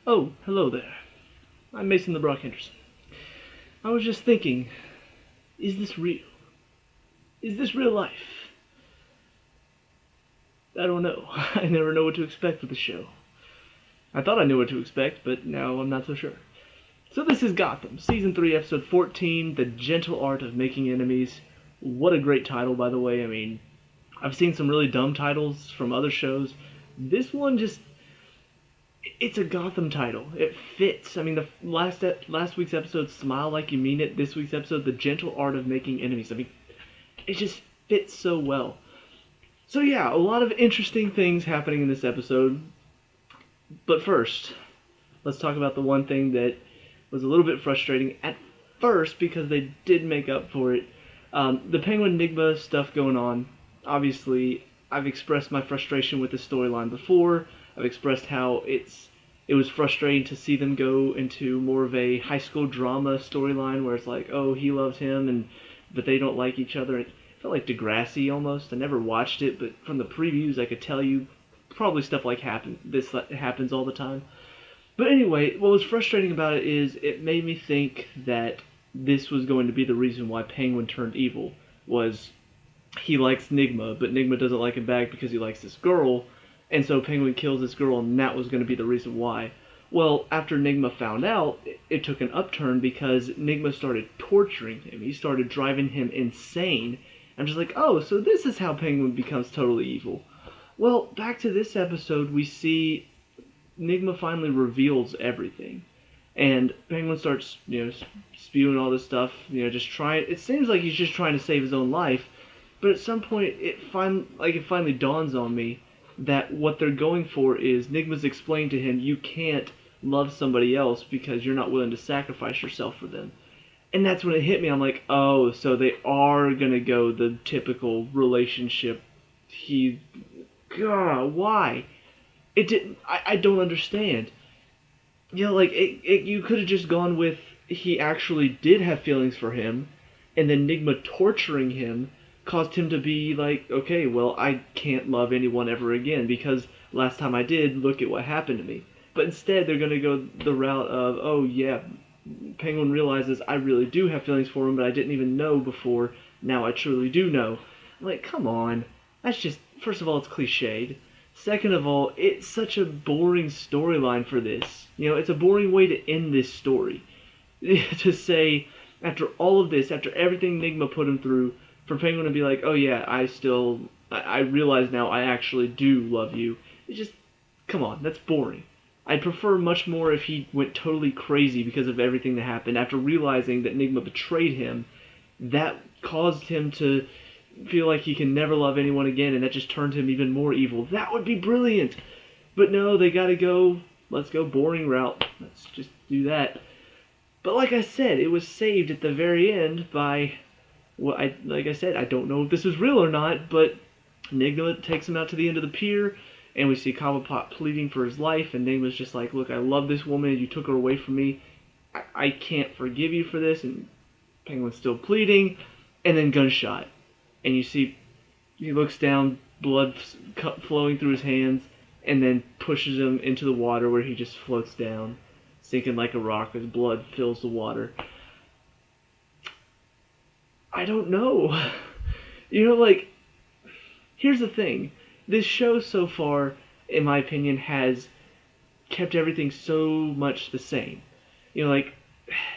Oh, hello there. I'm Mason the Brock Henderson. I was just thinking, is this real? Is this real life? I don't know. I never know what to expect with the show. I thought I knew what to expect, but now I'm not so sure. So this is Gotham, Season 3, Episode 14, The Gentle Art of Making Enemies. What a great title, by the way. I mean, I've seen some really dumb titles from other shows. This one just it's a Gotham title. It fits. I mean, the last week's episode, "Smile Like You Mean It." This week's episode, "The Gentle Art of Making Enemies." I mean, it just fits so well. So yeah, a lot of interesting things happening in this episode. But first, let's talk about the one thing that was a little bit frustrating at first because they did make up for it. The Penguin Enigma stuff going on. Obviously, I've expressed my frustration with the storyline before. I've expressed how it was frustrating to see them go into more of a high school drama storyline where it's like, oh, he loves him, and but they don't like each other. It felt like Degrassi almost. I never watched it, but from the previews, I could tell you probably stuff like this happens all the time. But anyway, what was frustrating about it is it made me think that this was going to be the reason why Penguin turned evil. Was he likes Nigma, but Nigma doesn't like him back because he likes this girl, and so Penguin kills this girl, and that was going to be the reason why. Well, after Nigma found out, it took an upturn because Nigma started torturing him. He started driving him insane. I'm just like, oh, so this is how Penguin becomes totally evil. Well, back to this episode, we see Nigma finally reveals everything. And Penguin starts, spewing all this stuff, just trying. It seems like he's just trying to save his own life, but at some point, it finally dawns on me that what they're going for is Nigma's explained to him, you can't love somebody else because you're not willing to sacrifice yourself for them. And that's when it hit me. I'm like, oh, so they are gonna go the typical relationship. God, why? It didn't. I don't understand. You could have just gone with he actually did have feelings for him, and then Nigma torturing him caused him to be like, okay, well, I can't love anyone ever again because last time I did, look at what happened to me. But instead, they're gonna go the route of, oh yeah, Penguin realizes I really do have feelings for him, but I didn't even know before. Now I truly do know. I'm like, come on, that's just first of all, it's cliched. Second of all, it's such a boring storyline for this. It's a boring way to end this story. To say, after all of this, after everything Nigma put him through, for Penguin to be like, oh yeah, I realize now I actually do love you. It's just, come on, that's boring. I'd prefer much more if he went totally crazy because of everything that happened. After realizing that Nigma betrayed him, that caused him to feel like he can never love anyone again, and that just turned him even more evil. That would be brilliant. But no, they gotta go, let's go boring route. Let's just do that. But like I said, it was saved at the very end by, like I said, I don't know if this is real or not, but Nigma takes him out to the end of the pier, and we see Cobblepot pleading for his life, and Nigma's just like, look, I love this woman, and you took her away from me. I can't forgive you for this, and Penguin's still pleading, and then gunshot. And you see he looks down, blood flowing through his hands, and then pushes him into the water where he just floats down, sinking like a rock as blood fills the water. I don't know. Here's the thing. This show so far, in my opinion, has kept everything so much the same.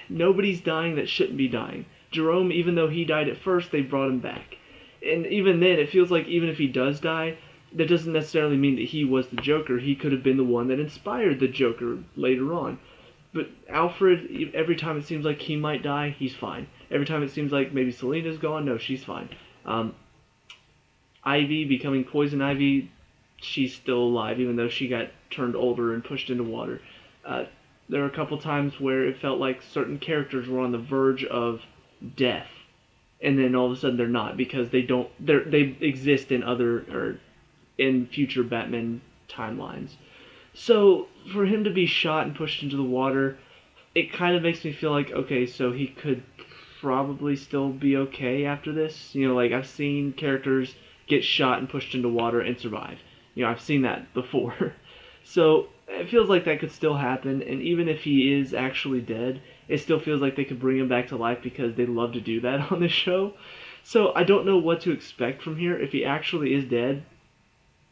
Nobody's dying that shouldn't be dying. Jerome, even though he died at first, they brought him back. And even then, it feels like even if he does die, that doesn't necessarily mean that he was the Joker. He could have been the one that inspired the Joker later on. But Alfred, every time it seems like he might die, he's fine. Every time it seems like maybe Selina's gone, no, she's fine. Ivy becoming Poison Ivy, she's still alive, even though she got turned older and pushed into water. There were a couple times where it felt like certain characters were on the verge of death, and then all of a sudden they're not because they exist in other or in future Batman timelines. So for him to be shot and pushed into the water, it kind of makes me feel like, okay, so he could probably still be okay after this. I've seen characters get shot and pushed into water and survive. I've seen that before. So it feels like that could still happen, and even if he is actually dead, it still feels like they could bring him back to life because they love to do that on this show. So I don't know what to expect from here. If he actually is dead,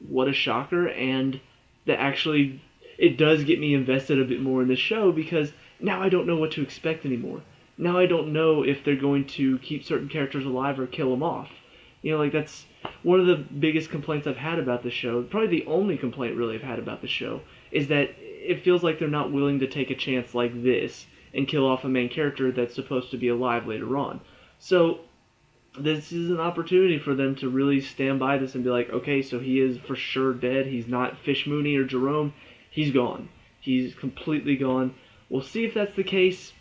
what a shocker, and that actually it does get me invested a bit more in this show because now I don't know what to expect anymore. Now I don't know if they're going to keep certain characters alive or kill them off. Like that's one of the biggest complaints I've had about the show. Probably the only complaint really I've had about the show is that it feels like they're not willing to take a chance like this and kill off a main character that's supposed to be alive later on. So this is an opportunity for them to really stand by this and be like, okay, so he is for sure dead. He's not Fish Mooney or Jerome. He's gone. He's completely gone. We'll see if that's the case.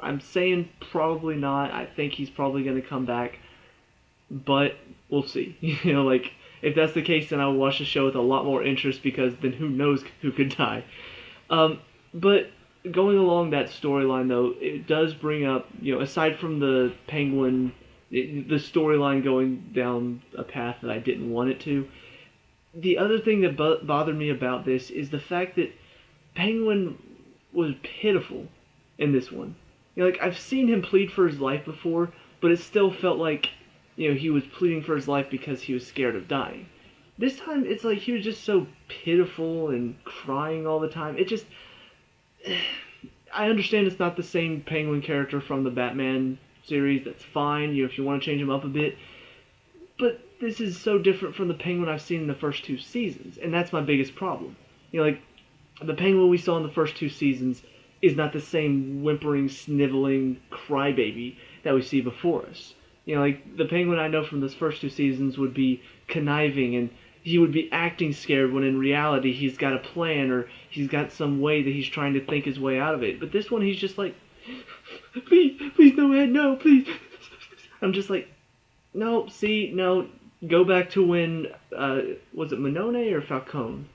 I'm saying probably not. I think he's probably going to come back, but we'll see. Like if that's the case, then I'll watch the show with a lot more interest because then who knows who could die. But going along that storyline though, it does bring up, aside from the Penguin, the storyline going down a path that I didn't want it to. The other thing that bothered me about this is the fact that Penguin was pitiful in this one. Like I've seen him plead for his life before, but it still felt like, he was pleading for his life because he was scared of dying. This time it's like he was just so pitiful and crying all the time. It just I understand it's not the same Penguin character from the Batman series. That's fine, if you want to change him up a bit. But this is so different from the Penguin I've seen in the first two seasons, and that's my biggest problem. Like the Penguin we saw in the first two seasons is not the same whimpering, sniveling crybaby that we see before us. Like the Penguin I know from those first two seasons would be conniving and he would be acting scared when in reality he's got a plan or he's got some way that he's trying to think his way out of it. But this one he's just like, please, no, Ed, no, please. I'm just like, no, go back to when, was it Minone or Falcone?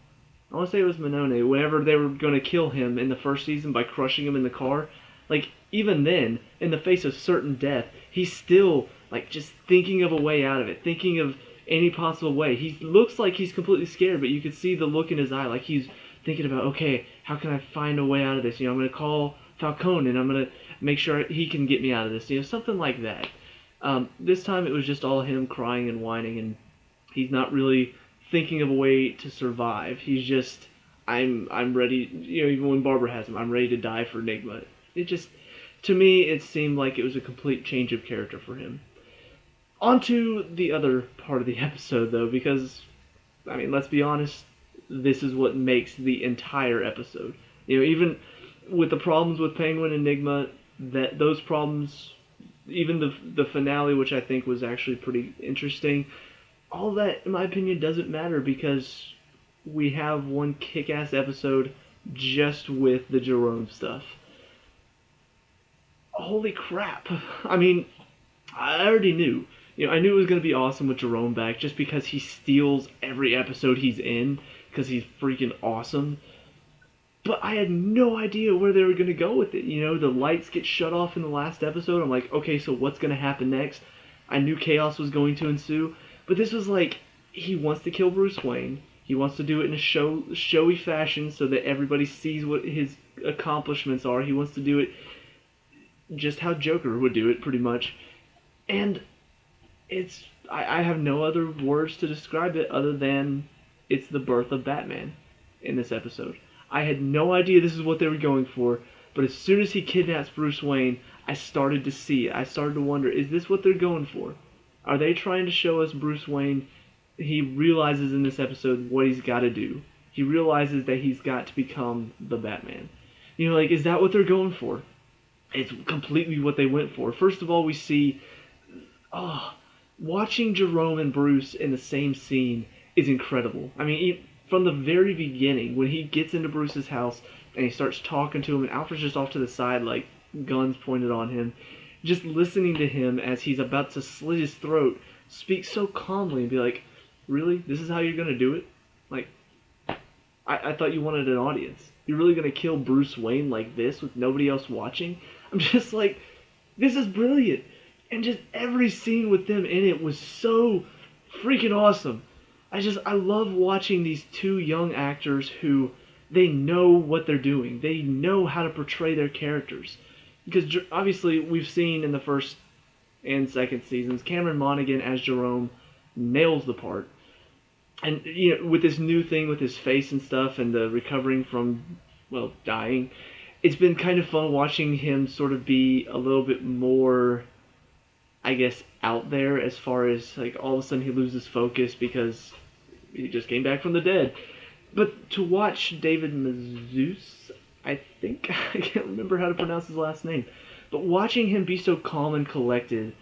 I want to say it was Minone. Whenever they were going to kill him in the first season by crushing him in the car, like, even then, in the face of certain death, he's still, like, just thinking of a way out of it, thinking of any possible way. He looks like he's completely scared, but you could see the look in his eye, like he's thinking about, okay, how can I find a way out of this? I'm going to call Falcone, and I'm going to make sure he can get me out of this. Something like that. This time it was just all him crying and whining, and he's not really thinking of a way to survive. He's just, I'm ready, even when Barbara has him, I'm ready to die for Enigma. It just, to me, it seemed like it was a complete change of character for him. On to the other part of the episode, though, because, let's be honest, this is what makes the entire episode. Even with the problems with Penguin Enigma, that those problems, even the finale, which I think was actually pretty interesting, all that, in my opinion, doesn't matter because we have one kick-ass episode just with the Jerome stuff. Holy crap. I already knew. I knew it was going to be awesome with Jerome back just because he steals every episode he's in because he's freaking awesome. But I had no idea where they were going to go with it. The lights get shut off in the last episode. I'm like, okay, so what's going to happen next? I knew chaos was going to ensue. But this was like, he wants to kill Bruce Wayne. He wants to do it in a showy fashion so that everybody sees what his accomplishments are. He wants to do it just how Joker would do it, pretty much. And I have no other words to describe it other than it's the birth of Batman in this episode. I had no idea this is what they were going for, but as soon as he kidnaps Bruce Wayne, I started to see it. I started to wonder, is this what they're going for? Are they trying to show us Bruce Wayne? He realizes in this episode what he's got to do. He realizes that he's got to become the Batman. Is that what they're going for? It's completely what they went for. First of all, we see, watching Jerome and Bruce in the same scene is incredible. From the very beginning, when he gets into Bruce's house and he starts talking to him, and Alfred's just off to the side, like, guns pointed on him, just listening to him as he's about to slit his throat, speak so calmly and be like, really? This is how you're going to do it? Like, I thought you wanted an audience. You're really going to kill Bruce Wayne like this with nobody else watching? I'm just like, this is brilliant. And just every scene with them in it was so freaking awesome. I love watching these two young actors who they know what they're doing. They know how to portray their characters. Because obviously, we've seen in the first and second seasons, Cameron Monaghan as Jerome nails the part. And, with this new thing with his face and stuff and the recovering from, well, dying, it's been kind of fun watching him sort of be a little bit more, I guess, out there as far as, like, all of a sudden he loses focus because he just came back from the dead. But to watch David Mazouz, I think, I can't remember how to pronounce his last name, but watching him be so calm and collected,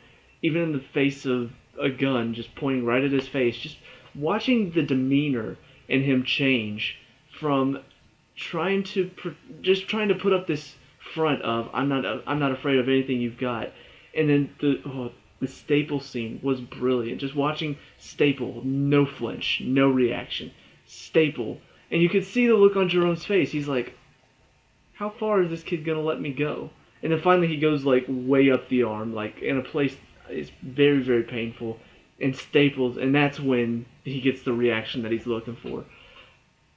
even in the face of a gun just pointing right at his face, just watching the demeanor in him change from trying to put up this front of I'm not afraid of anything you've got, and then the Staple scene was brilliant. Just watching Staple, no flinch, no reaction. Staple, and you could see the look on Jerome's face. He's like, how far is this kid gonna let me go? And then finally he goes like way up the arm, like in a place it's very, very painful, and Staples, and that's when he gets the reaction that he's looking for.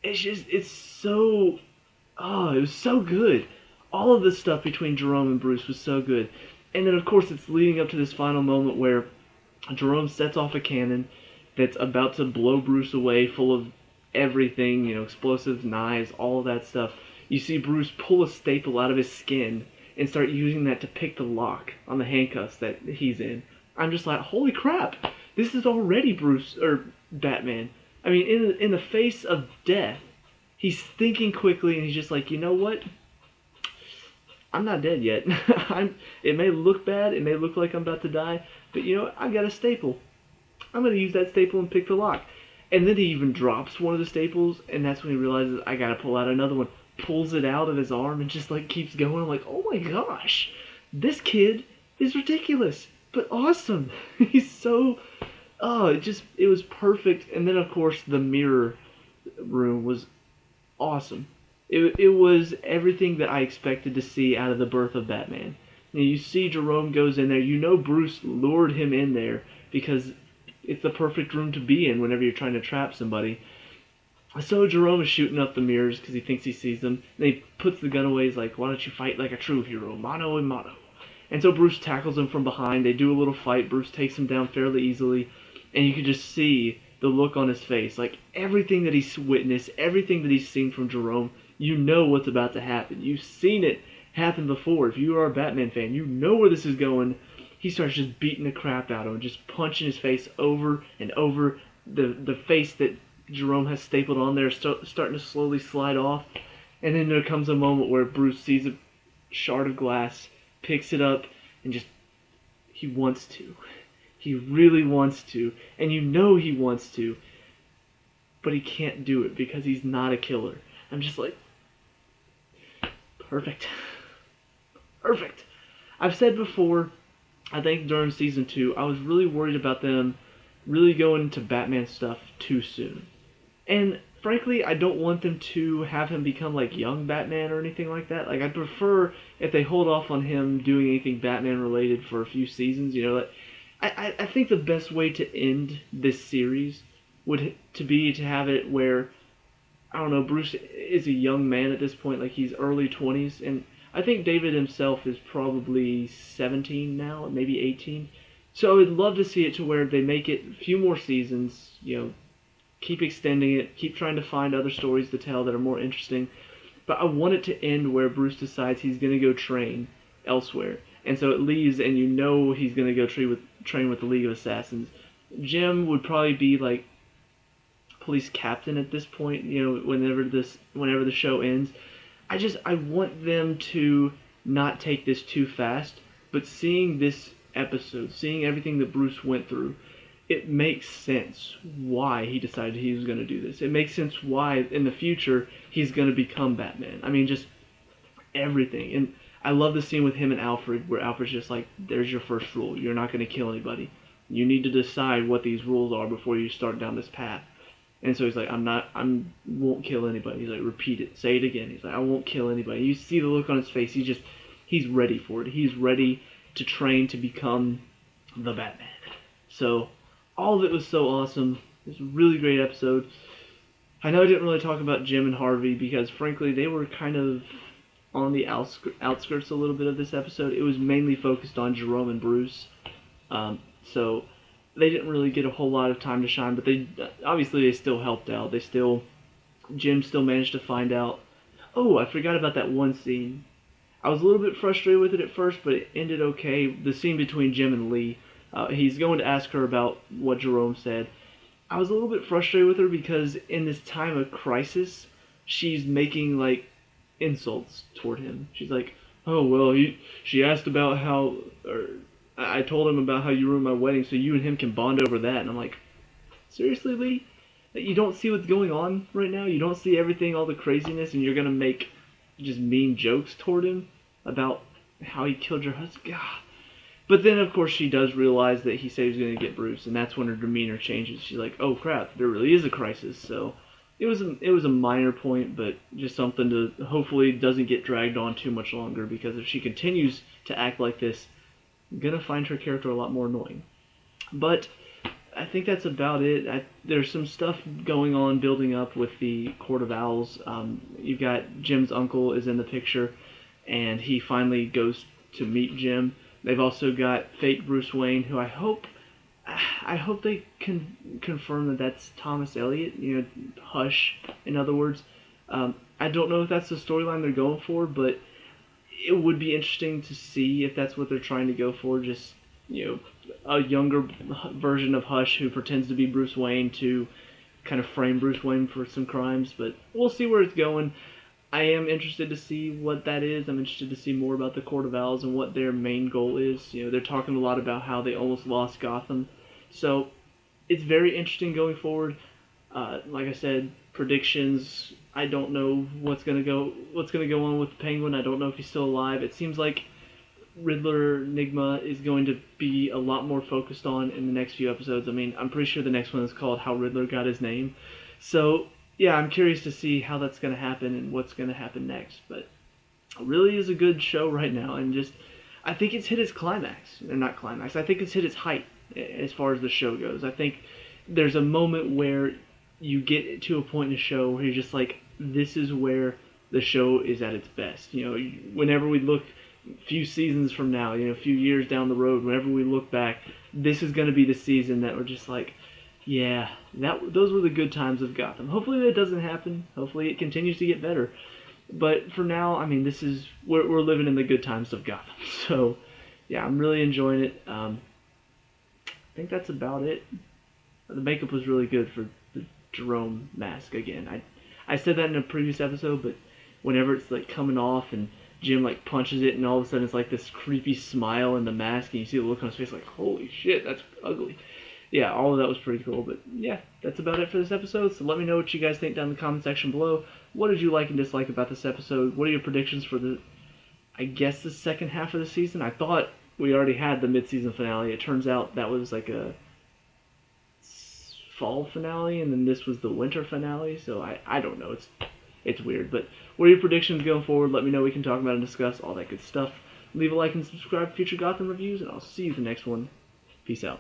It's so, it was so good. All of the stuff between Jerome and Bruce was so good. And then of course it's leading up to this final moment where Jerome sets off a cannon that's about to blow Bruce away, full of everything, explosives, knives, all of that stuff. You see Bruce pull a staple out of his skin and start using that to pick the lock on the handcuffs that he's in. I'm just like, holy crap, this is already Bruce, or Batman. I mean, in the face of death, he's thinking quickly and he's just like, you know what? I'm not dead yet. It may look bad, it may look like I'm about to die, but I've got a staple. I'm going to use that staple and pick the lock. And then he even drops one of the staples, and that's when he realizes, I got to pull out another one. Pulls it out of his arm and just like keeps going. I'm like, oh my gosh, this kid is ridiculous, but awesome. He's so, it was perfect. And then of course the mirror room was awesome. It was everything that I expected to see out of the birth of Batman. You see Jerome goes in there. Bruce lured him in there because it's the perfect room to be in whenever you're trying to trap somebody. So Jerome is shooting up the mirrors because he thinks he sees them. And he puts the gun away. He's like, why don't you fight like a true hero, mano a mano. And so Bruce tackles him from behind. They do a little fight. Bruce takes him down fairly easily. And you can just see the look on his face. Like everything that he's witnessed, everything that he's seen from Jerome, you know what's about to happen. You've seen it happen before. If you are a Batman fan, you know where this is going. He starts just beating the crap out of him, just punching his face over and over. The face that Jerome has stapled on there starting to slowly slide off. And then there comes a moment where Bruce sees a shard of glass, picks it up, and he wants to. He really wants to. And he wants to. But he can't do it because he's not a killer. I'm just like, perfect. Perfect. I've said before, I think during season 2, I was really worried about them really going into Batman stuff too soon. And frankly, I don't want them to have him become like young Batman or anything like that. Like, I'd prefer if they hold off on him doing anything Batman related for a few seasons. I think the best way to end this series would to have it where, I don't know, Bruce is a young man at this point, like he's early 20s, and I think David himself is probably 17 now, maybe 18. So I would love to see it to where they make it a few more seasons, keep extending it, keep trying to find other stories to tell that are more interesting. But I want it to end where Bruce decides he's going to go train elsewhere. And so it leaves, and he's going to go train with the League of Assassins. Jim would probably be like police captain at this point, whenever the show ends. I want them to not take this too fast, but seeing this episode, seeing everything that Bruce went through, it makes sense why he decided he was going to do this. It makes sense why in the future he's going to become Batman. I mean, just everything. And I love the scene with him and Alfred, where Alfred's just like, there's your first rule. You're not going to kill anybody. You need to decide what these rules are before you start down this path. And so he's like, I won't kill anybody. He's like, repeat it, say it again. He's like, I won't kill anybody. You see the look on his face. He's ready for it. He's ready to train to become the Batman. So all of it was so awesome. It was a really great episode. I know I didn't really talk about Jim and Harvey because, frankly, they were kind of on the outskirts a little bit of this episode. It was mainly focused on Jerome and Bruce, so they didn't really get a whole lot of time to shine. But they obviously they still helped out. Jim still managed to find out. Oh, I forgot about that one scene. I was a little bit frustrated with it at first, but it ended okay. The scene between Jim and Lee. He's going to ask her about what Jerome said. I was a little bit frustrated with her because in this time of crisis, she's making like insults toward him. She's like, "Oh well, she asked about how, or I told him about how you ruined my wedding, so you and him can bond over that." And I'm like, seriously, Lee? You don't see what's going on right now? You don't see everything, all the craziness, and you're gonna make just mean jokes toward him about how he killed your husband? God. But then, of course, she does realize that he said he's going to get Bruce, and that's when her demeanor changes. She's like, "Oh crap, there really is a crisis." So it was a minor point, but just something to hopefully doesn't get dragged on too much longer. Because if she continues to act like this, I'm gonna find her character a lot more annoying. But I think that's about it. There's some stuff going on, building up with the Court of Owls. You've got Jim's uncle is in the picture, and he finally goes to meet Jim. They've also got fake Bruce Wayne, who I hope they can confirm that that's Thomas Elliot. Hush. In other words, I don't know if that's the storyline they're going for, but it would be interesting to see if that's what they're trying to go for. Just a younger version of Hush who pretends to be Bruce Wayne to kind of frame Bruce Wayne for some crimes. But we'll see where it's going. I am interested to see what that is. I'm interested to see more about the Court of Owls and what their main goal is. They're talking a lot about how they almost lost Gotham. So it's very interesting going forward. Like I said, predictions. I don't know what's gonna go on with Penguin. I don't know if he's still alive. It seems like Riddler Enigma is going to be a lot more focused on in the next few episodes. I mean, I'm pretty sure the next one is called How Riddler Got His Name. So yeah, I'm curious to see how that's going to happen and what's going to happen next. But it really is a good show right now, and just I think it's hit its climax, or not climax. I think it's hit its height as far as the show goes. I think there's a moment where you get to a point in the show where you're just like, this is where the show is at its best. Whenever we look a few seasons from now, a few years down the road, whenever we look back, this is going to be the season that we're just like, yeah, those were the good times of Gotham. Hopefully that doesn't happen. Hopefully it continues to get better. But for now, I mean, we're living in the good times of Gotham. So, yeah, I'm really enjoying it. I think that's about it. The makeup was really good for the Jerome mask again. I said that in a previous episode, but whenever it's like coming off and Jim like punches it and all of a sudden it's like this creepy smile in the mask and you see the look on his face like, holy shit, that's ugly. Yeah, all of that was pretty cool. But yeah, that's about it for this episode. So let me know what you guys think down in the comment section below. What did you like and dislike about this episode? What are your predictions for the second half of the season? I thought we already had the mid-season finale. It turns out that was like a fall finale, and then this was the winter finale. So I don't know. It's weird. But what are your predictions going forward? Let me know. We can talk about and discuss all that good stuff. Leave a like and subscribe for future Gotham reviews, and I'll see you in the next one. Peace out.